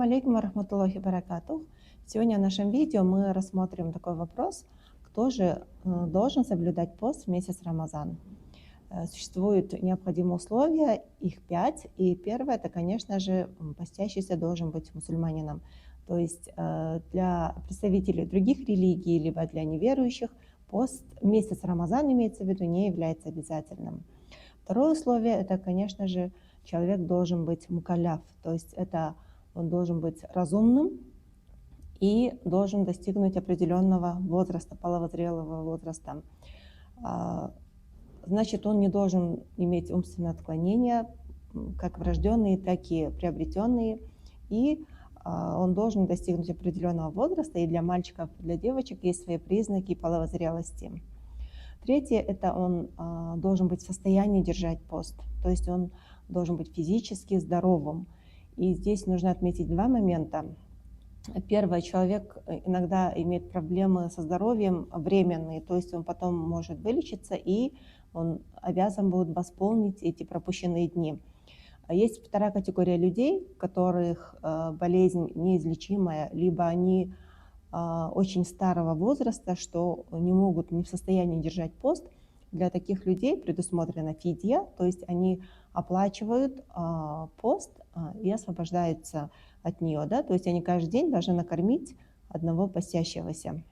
алейкум рахматуллахи баракатух. Сегодня в нашем видео мы рассмотрим такой вопрос: кто же должен соблюдать пост в месяц Рамазан? Существуют необходимые условия, их 5. И первое — это, конечно же, постящийся должен быть мусульманином. То есть для представителей других религий, либо для неверующих, пост месяц Рамазан, имеется в виду, не является обязательным. Второе условие — это, конечно же, человек должен быть мукалляф, то есть это он должен быть разумным и должен достигнуть определенного возраста, половозрелого возраста. Значит, он не должен иметь умственные отклонения, как врожденные, так и приобретенные, и он должен достигнуть определенного возраста, и для мальчиков, и для девочек есть свои признаки половозрелости. Третье — это он должен быть в состоянии держать пост, то есть он должен быть физически здоровым. И здесь нужно отметить два момента. Первое, человек иногда имеет проблемы со здоровьем временные, то есть он потом может вылечиться, и он обязан будет восполнить эти пропущенные дни. Есть вторая категория людей, у которых болезнь неизлечимая, либо они очень старого возраста, что не могут, не в состоянии держать пост. Для таких людей предусмотрена фидья, то есть они оплачивают пост и освобождаются от нее, да? То есть они каждый день должны накормить одного постящегося.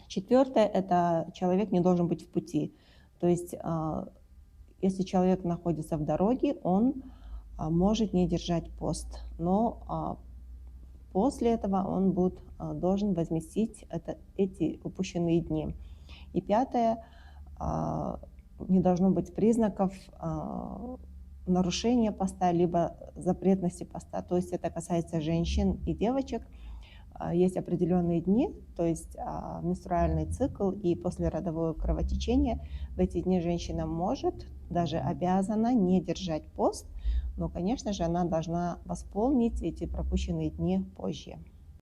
Четвертое — это человек не должен быть в пути. То есть если человек находится в дороге, он может не держать пост, но после этого он должен возместить эти упущенные дни. И пятое, не должно быть признаков нарушения поста, либо запретности поста. То есть это касается женщин и девочек. Есть определенные дни, то есть менструальный цикл и послеродовое кровотечение. В эти дни женщина может, даже обязана не держать пост, но, конечно же, она должна восполнить эти пропущенные дни позже.